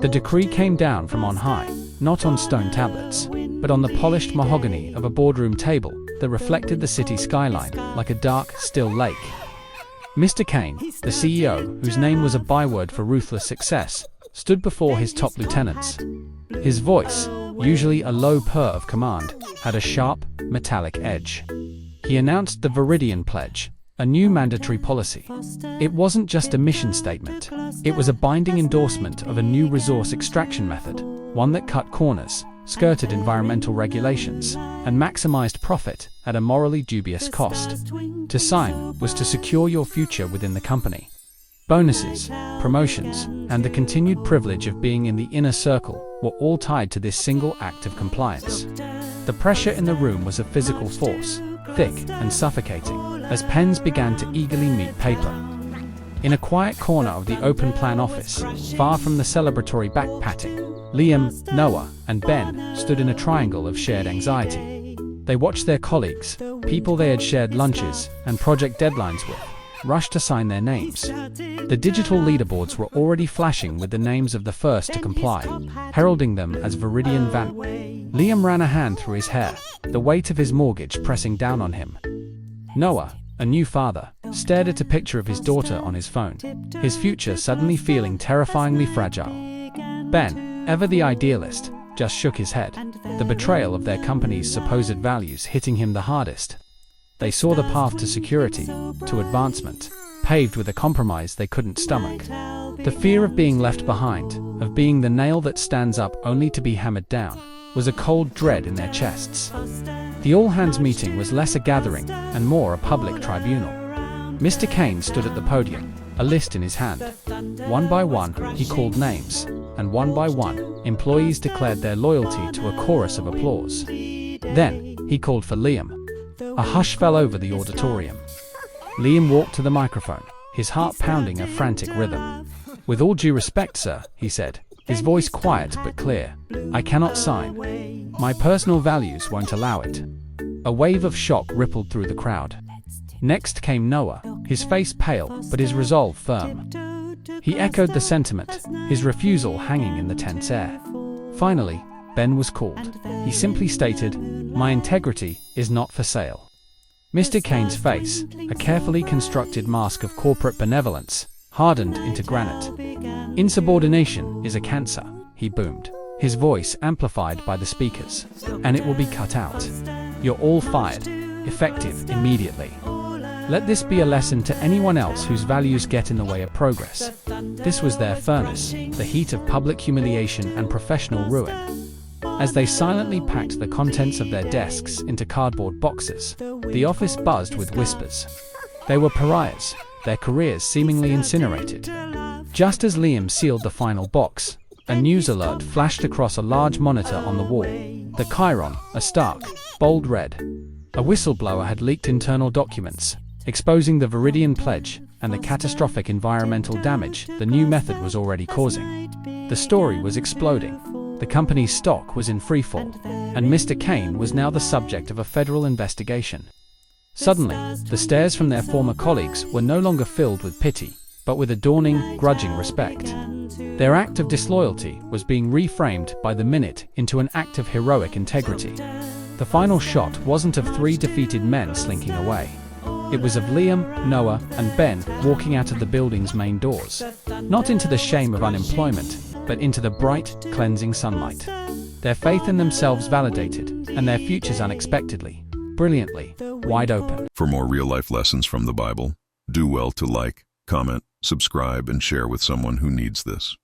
The decree came down from on high, not on stone tablets, but on the polished mahogany of a boardroom table that reflected the city skyline like a dark, still lake. Mr. Kane, the CEO, whose name was a byword for ruthless success, stood before his top lieutenants. His voice, usually a low purr of command, had a sharp, metallic edge. He announced the Viridian Pledge, a new mandatory policy. It wasn't just a mission statement. It was a binding endorsement of a new resource extraction method, one that cut corners, skirted environmental regulations, and maximized profit at a morally dubious cost. To sign was to secure your future within the company. Bonuses, promotions, and the continued privilege of being in the inner circle were all tied to this single act of compliance. The pressure in the room was a physical force, thick and suffocating, as pens began to eagerly meet paper. In a quiet corner of the open plan office, far from the celebratory back-patting, Liam, Noah, and Ben stood in a triangle of shared anxiety. They watched their colleagues, people they had shared lunches and project deadlines with, rush to sign their names. The digital leaderboards were already flashing with the names of the first to comply, heralding them as Viridian Van. Liam ran a hand through his hair, the weight of his mortgage pressing down on him. Noah, a new father, stared at a picture of his daughter on his phone, his future suddenly feeling terrifyingly fragile. Ben, ever the idealist, just shook his head, the betrayal of their company's supposed values hitting him the hardest. They saw the path to security, to advancement, paved with a compromise they couldn't stomach. The fear of being left behind, of being the nail that stands up only to be hammered down, was a cold dread in their chests. The all-hands meeting was less a gathering and more a public tribunal. Mr. Kane stood at the podium, a list in his hand. One by one, he called names, and one by one, employees declared their loyalty to a chorus of applause. Then, he called for Liam. A hush fell over the auditorium. Liam walked to the microphone, his heart pounding a frantic rhythm. "With all due respect, sir," he said, his voice quiet but clear, "I cannot sign. My personal values won't allow it." A wave of shock rippled through the crowd. Next came Noah, his face pale but his resolve firm. He echoed the sentiment, his refusal hanging in the tense air. Finally, Ben was called. He simply stated, "My integrity is not for sale." Mr. Kane's face, a carefully constructed mask of corporate benevolence, hardened into granite. "Insubordination is a cancer," he boomed, his voice amplified by the speakers. "And it will be cut out. You're all fired, effective immediately. Let this be a lesson to anyone else whose values get in the way of progress." This was their furnace, the heat of public humiliation and professional ruin. As they silently packed the contents of their desks into cardboard boxes, the office buzzed with whispers. They were pariahs, their careers seemingly incinerated. Just as Liam sealed the final box, a news alert flashed across a large monitor on the wall. The Chiron, a stark, bold red. A whistleblower had leaked internal documents, exposing the Viridian Pledge and the catastrophic environmental damage the new method was already causing. The story was exploding. The company's stock was in freefall, and Mr. Kane was now the subject of a federal investigation. Suddenly, the stares from their former colleagues were no longer filled with pity, but with a dawning, grudging respect. Their act of disloyalty was being reframed by the minute into an act of heroic integrity. The final shot wasn't of three defeated men slinking away. It was of Liam, Noah, and Ben walking out of the building's main doors, not into the shame of unemployment, but into the bright, cleansing sunlight. Their faith in themselves validated, and their futures unexpectedly, brilliantly, wide open. For more real-life lessons from the Bible, do well to like, comment, subscribe, and share with someone who needs this.